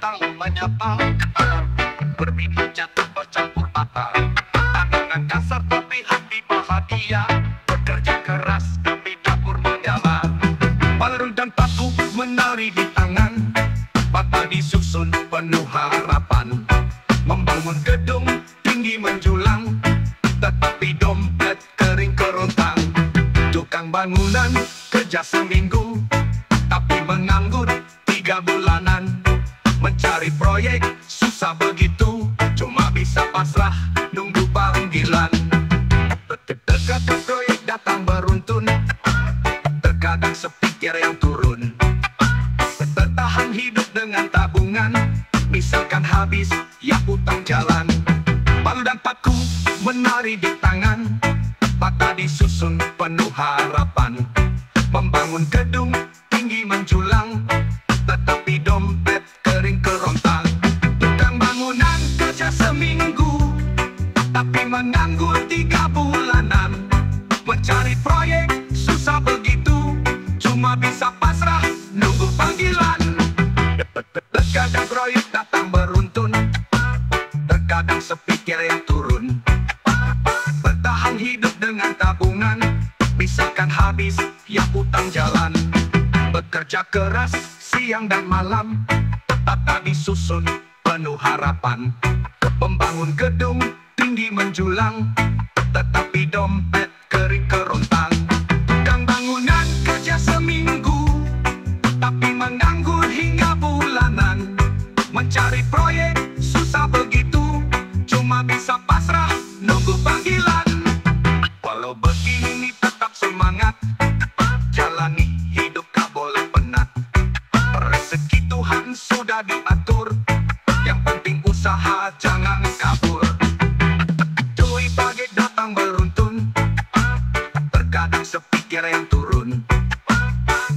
datang menyapa, berpihak jatuh bercampur mata. Tangan kasar tapi hati bahagia, bekerja keras demi dapur menyala. Palu dan paku menari di tangan, mata disusun penuh harapan. Membangun gedung tinggi menjulang, tetapi dompet kering kerontang. Tukang bangunan kerja seminggu, tapi menganggur 3 bulanan. Mencari proyek susah begitu, cuma bisa pasrah nunggu panggilan. Terkadang proyek datang beruntun, terkadang sepikir yang turun. Bertahan hidup dengan tabungan, misalkan habis ya utang jalan. Palu dan paku menari di tangan, mata disusun penuh harapan. Membangun gedung tinggi menjulang, tetapi dompet kering kerontang. Tukang bangunan kerja seminggu, tapi menganggur 3 bulanan. Mencari proyek susah begitu, cuma bisa pasrah nunggu panggilan. Terkadang proyek datang beruntun, terkadang sepikir yang turun. Bertahan hidup dengan tabungan, misalkan habis ya utang jalan. Bekerja keras siang dan malam, tetap disusun penuh harapan. Membangun gedung tinggi menjulang, tetapi dompet kering kerontang. Tukang bangunan kerja seminggu, tapi menganggur hingga bulanan. Mencari proyek susah begitu, cuma bisa pasrah nunggu panggilan. Walau begini tetap semangat, jalani hidup gak boleh penat. Rezeki Tuhan sudah diatur, yang penting usaha jangan kabur. Duit pagi datang beruntun, terkadang sepikir yang turun.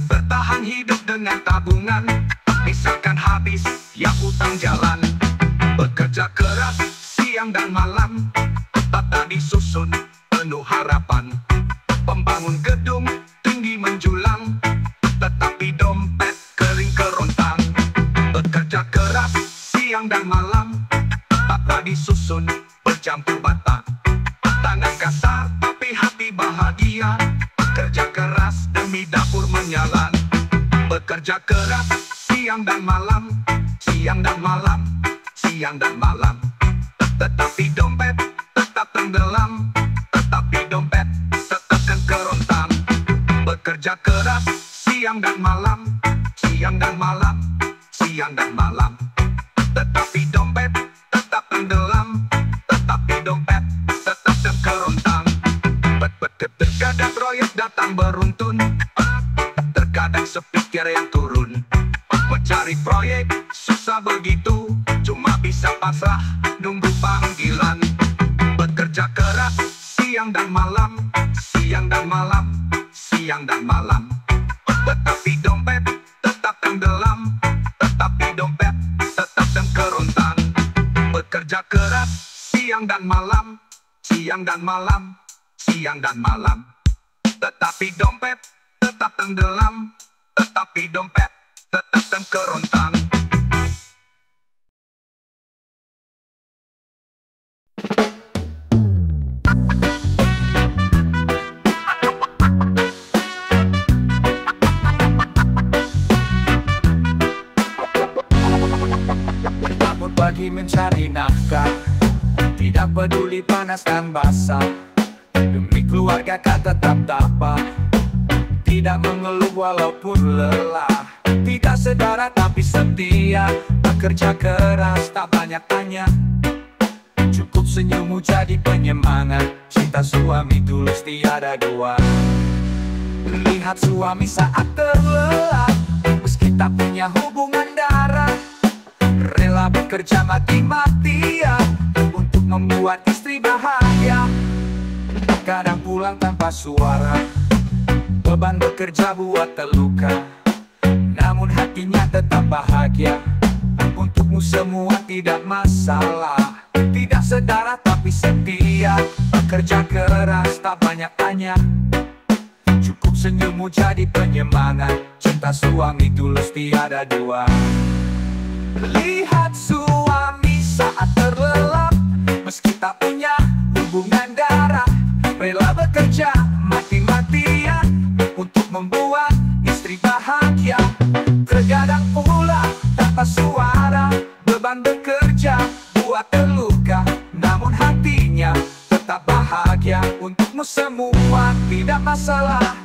Bertahan hidup dengan tabungan, misalkan habis ya utang jalan. Bekerja keras siang dan malam, tetap disusun penuh harapan. Membangun gedung tinggi menjulang, tetapi dompet kering kerontang. Bekerja keras siang dan malam, tetap disusun bercampur bata. Tangan kasar tapi hati bahagia, bekerja keras demi dapur menyala. Bekerja keras siang dan malam, siang dan malam, siang dan malam. Tetapi dompet tetap tenggelam, tetapi dompet tetap kerontang. Bekerja keras siang dan malam, siang dan malam, siang dan malam. Tetapi dompet tetap tenggelam, tetapi dompet tetap kerontang. Terkadang proyek datang beruntun, terkadang sepikir yang turun. Mencari proyek susah begitu, cuma bisa pasrah nunggu panggilan. Bekerja keras siang dan malam, siang dan malam, siang dan malam. Tetapi dompet tetap tenggelam, tetapi dompet tetap kerontang. Bekerja keras siang dan malam, siang dan malam, siang dan malam. Tetapi dompet tetap tenggelam, tetapi dompet tetap kerontang. Bangun pagi mencari nafkah, tidak peduli panas dan basah. Demi keluarga kan tetap tabah, tidak mengeluh walaupun lelah. Tidak sedara tapi setia, bekerja keras tak banyak tanya. Cukup senyummu jadi penyemangat, cinta suami tulus tiada dua. Lihat suami saat terlelah, meski tak punya hubungan darah, rela bekerja mati-matian untuk membuat istri bahagia. Kadang pulang tanpa suara, beban bekerja buat terluka, namun hatinya tetap bahagia. Untukmu semua tidak masalah, tidak sedara tapi setia, bekerja keras tak banyak tanya. Cukup senyummu jadi penyemangat, cinta suami tulus tiada dua. Lihat suami saat terlelap, meski tak punya hubungan darah, rela bekerja mati-matian untuk membuat istri bahagia. Terkadang pula tanpa suara, beban bekerja buat terluka, namun hatinya tetap bahagia. Untukmu semua tidak masalah,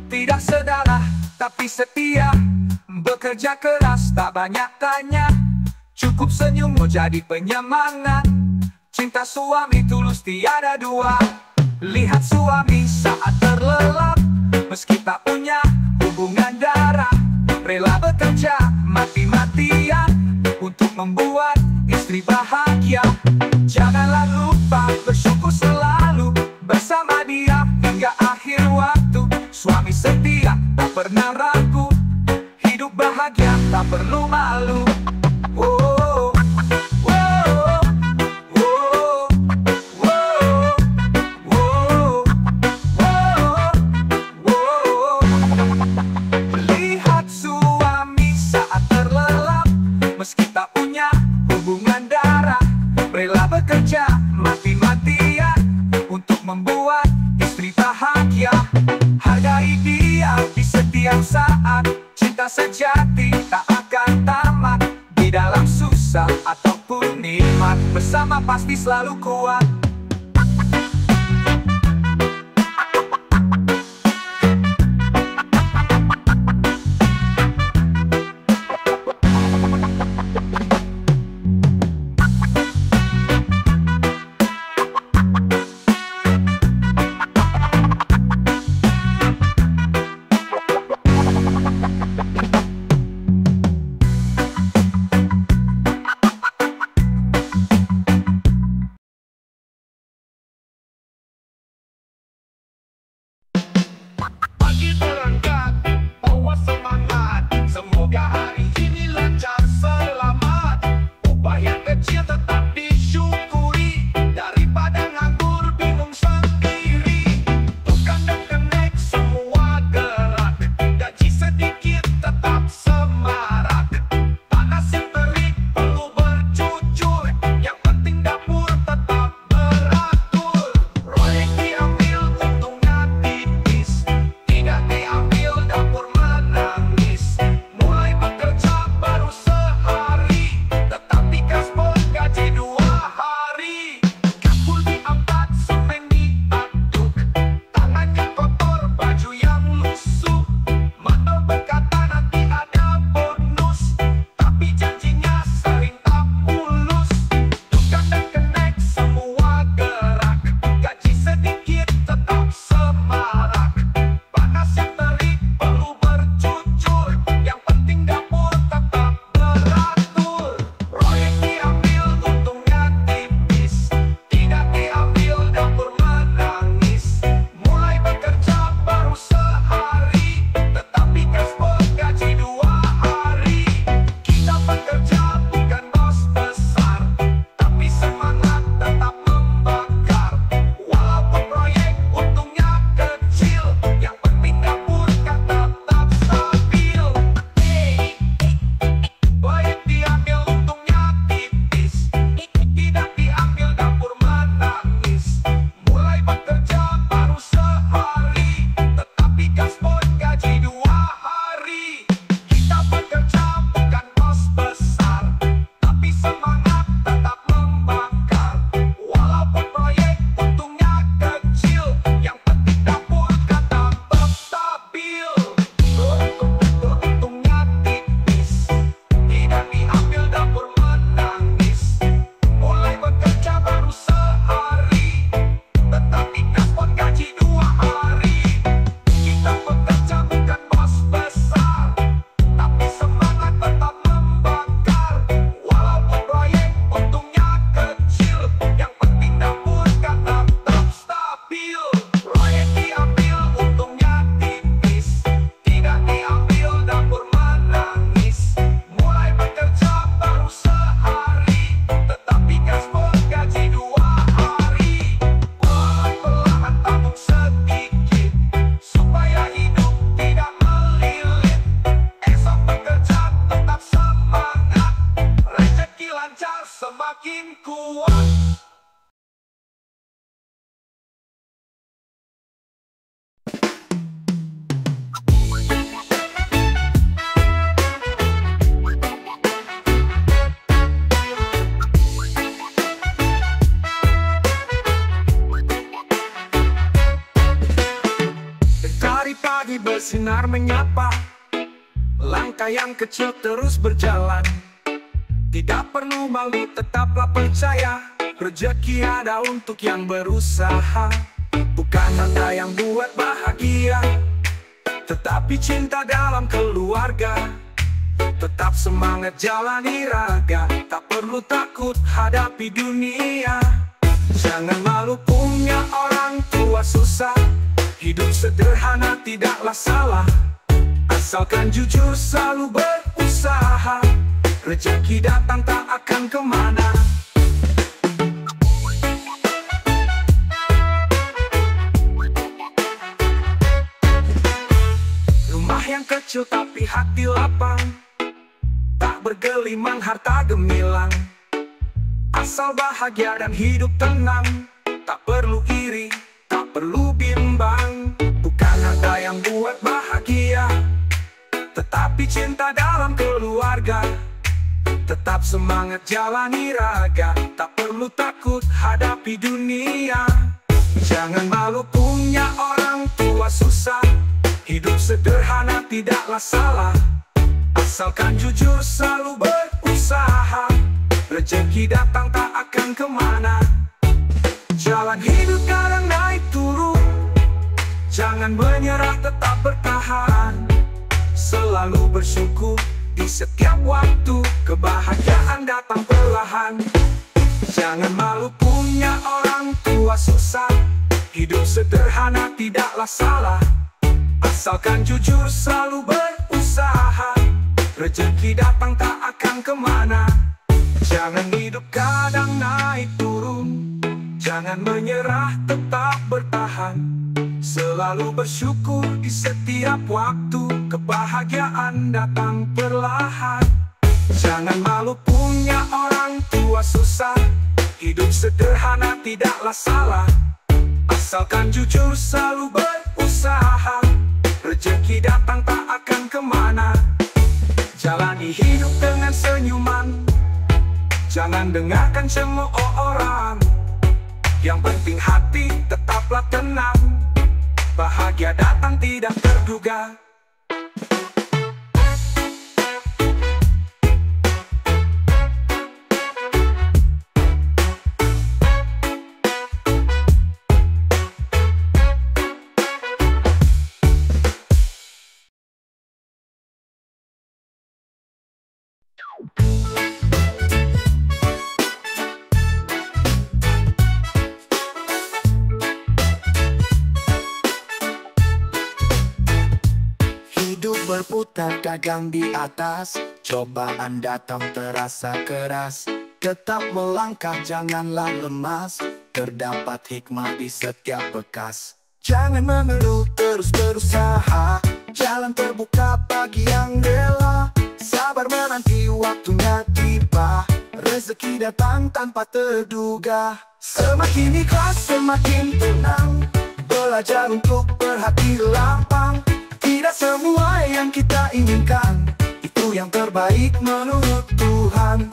tidak sedarah tapi setia, bekerja keras tak banyak tanya, cukup senyummu jadi penyemangat. Cinta suami tulus tiada dua. Lihat suami saat terlelap, meski tak punya hubungan darah, rela bekerja mati-matian untuk membuat istri bahagia. Janganlah lupa bersyukur selalu bersama dia hingga akhir waktu. Suami setia tak pernah ragu, hidup bahagia tak perlu malu. Oh, oh, oh, oh, oh, oh, oh. Lihat suami saat terlelap, meski tak punya hubungan darah, rela bekerja mati-matian untuk membuat istri bahagia. Hargai dia di setiap saat, cinta sejati tak akan tamat. Di dalam susah ataupun nikmat, bersama pasti selalu kuat. apa. Langkah yang kecil terus berjalan, tidak perlu malu, tetaplah percaya. Rezeki ada untuk yang berusaha, bukan harta yang buat bahagia, tetapi cinta dalam keluarga. Tetap semangat jalani raga, tak perlu takut hadapi dunia. Jangan malu punya orang tua susah, hidup sederhana tidaklah salah. Asalkan jujur selalu berusaha, rezeki datang tak akan kemana. Rumah yang kecil tapi hati lapang, tak bergelimang harta gemilang. Asal bahagia dan hidup tenang, tak perlu iri, tak perlu bimbang. Bukan harta yang buat bahagia, tetapi cinta dalam keluarga. Tetap semangat jalani raga, tak perlu takut hadapi dunia. Jangan malu punya orang tua susah, hidup sederhana tidaklah salah. Asalkan jujur selalu berusaha, rezeki datang tak akan kemana. Jalan hidup kadang naik turun, jangan menyerah, tetap bertahan. Selalu bersyukur di setiap waktu, kebahagiaan datang perlahan. Jangan malu punya orang tua susah, hidup sederhana tidaklah salah. Asalkan jujur selalu berusaha, rezeki datang tak akan kemana. Jangan hidup kadang naik turun, jangan menyerah, tetap bertahan. Selalu bersyukur di setiap waktu, kebahagiaan datang perlahan. Jangan malu punya orang tua susah, hidup sederhana tidaklah salah. Asalkan jujur selalu berusaha, rezeki datang tak akan kemana. Jalani hidup dengan senyuman, jangan dengarkan cemooh orang. Yang penting hati tetaplah tenang, bahagia datang tidak terduga. Hidup berputar dagang di atas, cobaan datang terasa keras. Tetap melangkah janganlah lemas, terdapat hikmah di setiap bekas. Jangan mengeluh, terus berusaha, jalan terbuka bagi yang rela. Sabar menanti waktunya tiba, rezeki datang tanpa terduga. Semakin ikhlas semakin tenang, belajar untuk berhati lapang. Tidak semua yang kita inginkan itu yang terbaik menurut Tuhan.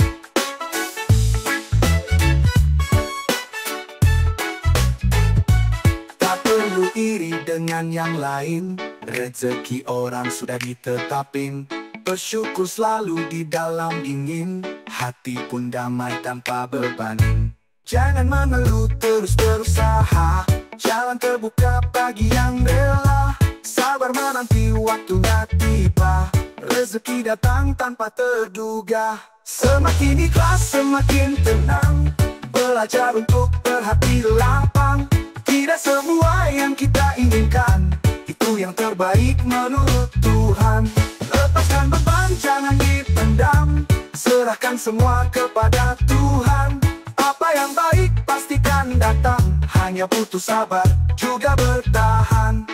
Tak perlu iri dengan yang lain, rezeki orang sudah ditetapin. Bersyukur selalu di dalam dingin, hati pun damai tanpa beban. Jangan mengeluh, terus berusaha, jalan terbuka bagi yang rela. Sabar menanti waktunya tiba, rezeki datang tanpa terduga. Semakin ikhlas semakin tenang, belajar untuk berhati lapang. Tidak semua yang kita inginkan itu yang terbaik menurut Tuhan. Lepaskan beban, jangan dipendam, serahkan semua kepada Tuhan. Apa yang baik pastikan datang, hanya butuh sabar juga bertahan.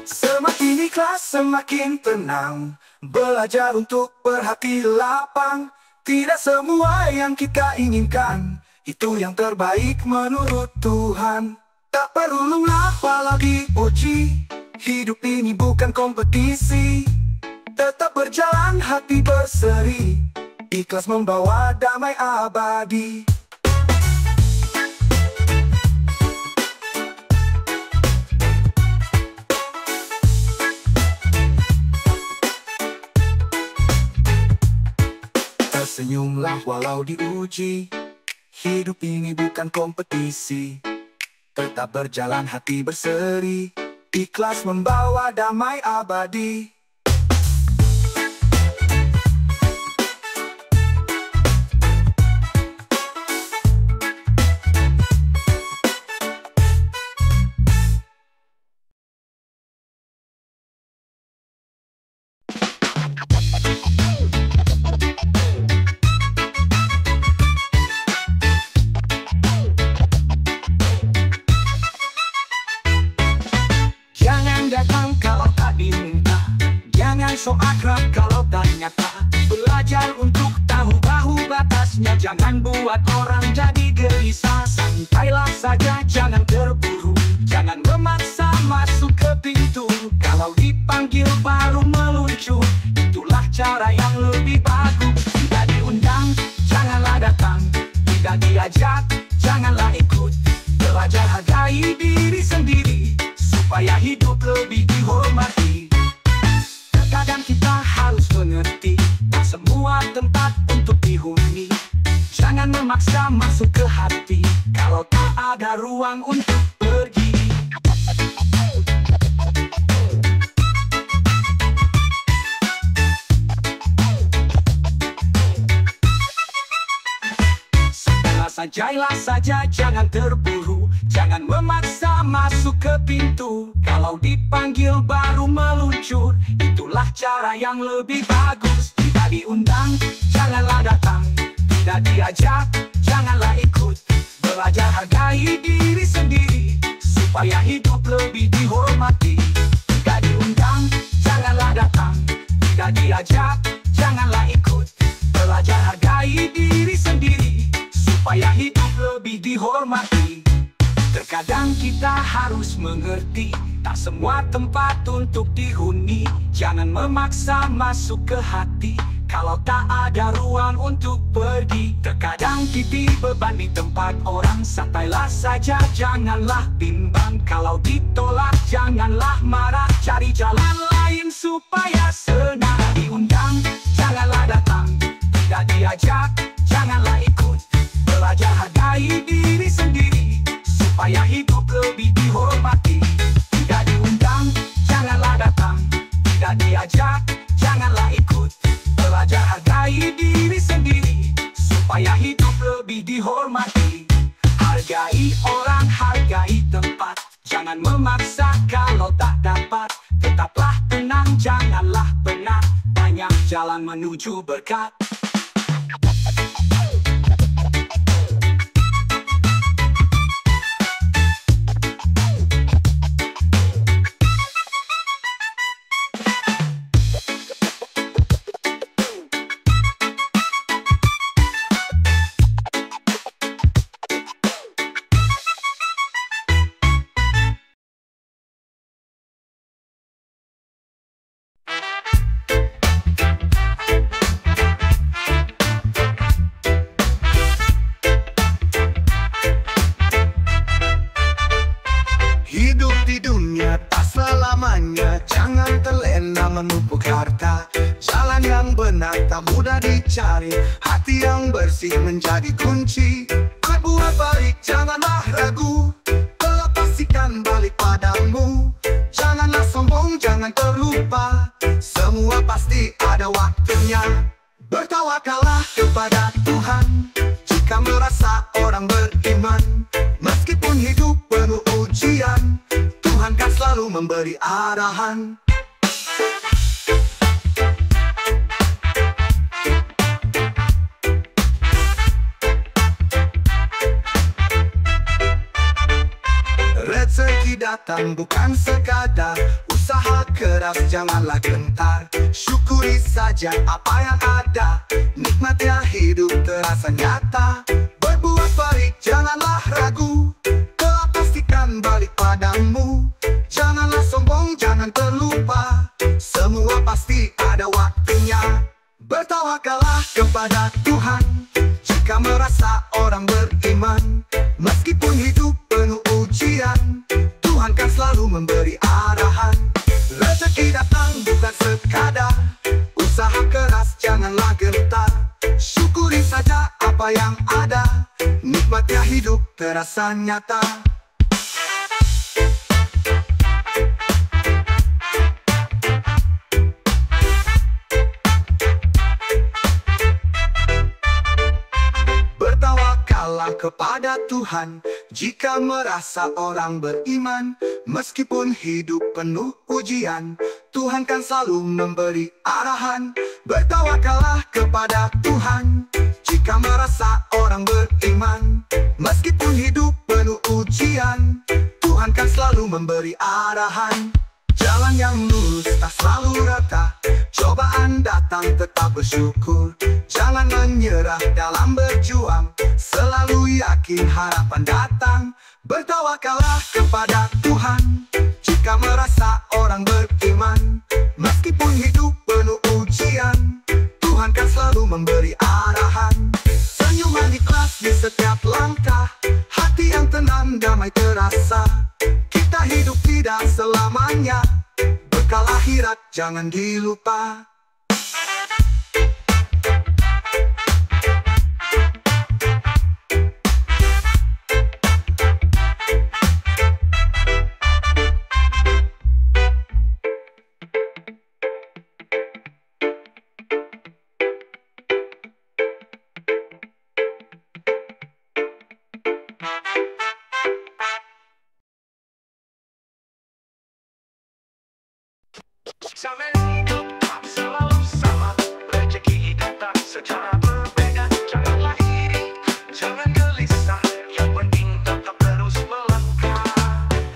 Semakin ikhlas semakin tenang, belajar untuk berhati lapang. Tidak semua yang kita inginkan itu yang terbaik menurut Tuhan. Tak perlu lengah walau diuji, hidup ini bukan kompetisi. Tetap berjalan hati berseri, Ikhlas membawa damai abadi. Tersenyumlah walau diuji. Hidup ini bukan kompetisi. Tetap berjalan hati berseri. Ikhlas membawa damai abadi. So akrab kalau tak nyata. Belajar untuk tahu bahu batasnya. Jangan buat orang jadi gelisah. Santailah saja, jangan terburu. Jangan memaksa masuk ke pintu. Kalau dipanggil baru meluncur. Itulah cara yang lebih bagus. Tidak diundang, janganlah datang. Tidak diajak, janganlah ikut. Belajar hargai diri sendiri, supaya hidup lebih dihormati. Kadang kita harus mengerti, tak semua tempat untuk dihuni. Jangan memaksa masuk ke hati, kalau tak ada ruang untuk pergi. Sanjailah saja, jangan terburu. Jangan memaksa masuk ke pintu. Kalau dipanggil baru meluncur. Itulah cara yang lebih bagus. Tidak diundang, janganlah datang. Tidak diajak, janganlah ikut. Belajar hargai diri sendiri, supaya hidup lebih dihormati. Tidak diundang, janganlah datang. Tidak diajak, janganlah ikut. Belajar hargai diri sendiri, supaya hidup lebih dihormati. Terkadang kita harus mengerti, tak semua tempat untuk dihuni. Jangan memaksa masuk ke hati, kalau tak ada ruang untuk pergi. Terkadang titik beban di tempat orang. Santailah saja, janganlah bimbang. Kalau ditolak, janganlah marah. Cari jalan lain supaya senang. Diundang, janganlah datang. Tidak diajak, janganlah ikut. Belajar hargai diri sendiri, supaya hidup lebih dihormati. Tidak diundang, janganlah datang. Tidak diajak, janganlah ikut. Belajar hargai diri sendiri, supaya hidup lebih dihormati. Hargai orang, hargai tempat. Jangan memaksa kalau tak dapat. Tetaplah tenang, janganlah penat. Banyak jalan menuju berkat. Jangan terlena menumpuk harta. Jalan yang benar tak mudah dicari. Hati yang bersih menjadi kunci. Berbuat baik janganlah ragu. Kelak pastikan balik padamu. Janganlah sombong, jangan terlupa. Semua pasti ada waktunya. Bertawakallah kepada Tuhan. Jika merasa orang beriman, meskipun hidup penuh ujian, Tuhan kan selalu memberi arahan. Rezeki datang bukan sekadar. Usaha keras janganlah gentar. Syukuri saja apa yang ada. Nikmatnya hidup terasa nyata. Berbuat baik janganlah ragu. Kelak pastikan balik padamu. Janganlah sombong, jangan terlupa. Semua pasti ada waktunya. Bertawakallah kepada Nikmatnya hidup terasa nyata. Bertawakallah kepada Tuhan jika merasa orang beriman. Meskipun hidup penuh ujian, Tuhan kan selalu memberi arahan. Bertawakallah kepada Tuhan jika merasa orang beriman. Meskipun hidup penuh ujian, Tuhan kan selalu memberi arahan. Jalan yang lurus tak selalu rata, cobaan datang tetap bersyukur. Jangan menyerah dalam berjuang, selalu yakin harapan datang. Bertawakallah kepada Tuhan jika merasa orang beriman. Meskipun hidup penuh ujian, Tuhan kan selalu memberi arahan. Senyuman ikhlas di setiap langkah, hati yang tenang damai terasa. Kita hidup tidak selamanya, bekal akhirat jangan dilupa. Sampai hidup tak selalu sama, rezeki datang secara berbeda. Janganlah iri, jangan gelisah, yang penting tetap terus melangkah.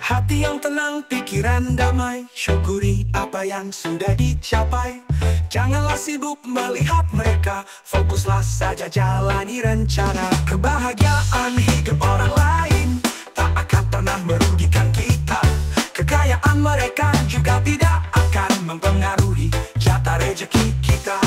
Hati yang tenang, pikiran damai, syukuri apa yang sudah dicapai. Janganlah sibuk melihat mereka, fokuslah saja jalani rencana. Kebahagiaan hidup orang lain tak akan pernah merugikan kita. Kekayaan mereka juga tidak akan mempengaruhi jatah rezeki kita.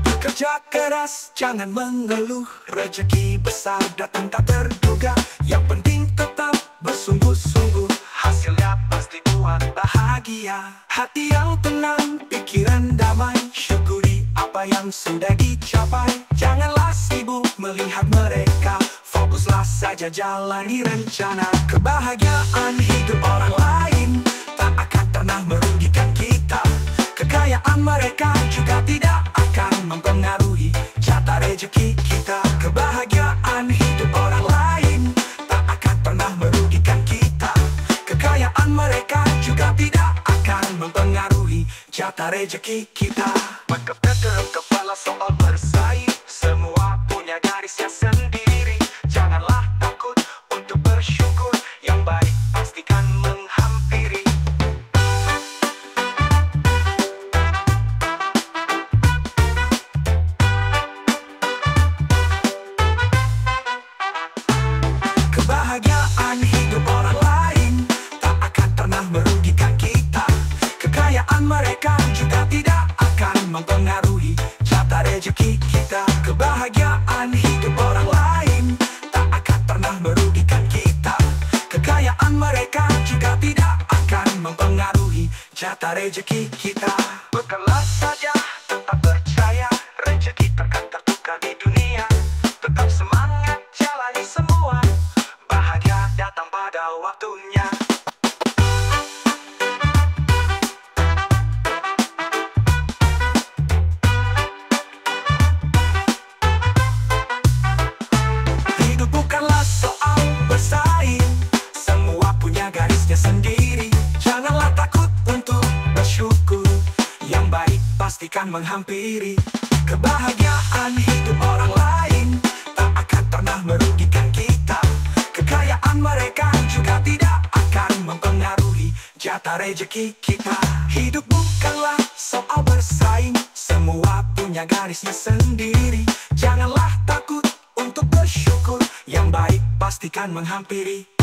Bekerja keras, jangan mengeluh, rezeki besar datang tak terduga. Yang penting tetap bersungguh-sungguh, hasilnya pasti buat bahagia. Hati yang tenang, pikiran damai, syukuri apa yang sudah dicapai. Janganlah sibuk melihat mereka, fokuslah saja jalani rencana. Kebahagiaan hidup orang lain tak akan pernah merugikan kita. Kekayaan mereka juga tidak akan mempengaruhi jatah rezeki kita. Kebahagiaan hidup orang lain tak akan pernah merugikan kita. Kekayaan mereka juga tidak akan mempengaruhi jatah rezeki kita. Berketeter kepala soal bersaing, semua punya garisnya sendiri. Janganlah takut untuk bersyukur, yang baik pastikan menghampiri. Kebahagiaan hidup orang lain tak akan pernah merugikan kita. Kekayaan mereka juga tidak akan mempengaruhi jatah rezeki kita. Kebahagiaan hidup orang lain tak akan pernah merugikan kita. Kekayaan mereka juga tidak akan mempengaruhi jatah rezeki kita. Bekerja saja, tetap percaya, rezeki takkan tertukar di dunia. Tetap semangat, jalani semua, bahagia datang pada waktunya. Hidup bukanlah soal bersaing, semua punya garisnya sendiri. Janganlah takut untuk bersyukur, yang baik pastikan menghampiri. Kebahagiaan hidup orang lain tak akan pernah merugikan kita. Kekayaan mereka juga tidak akan mempengaruhi jatah rezeki kita. Hidup bukanlah soal bersaing, semua punya garisnya sendiri. Janganlah takut untuk bersyukur, yang baik pastikan menghampiri.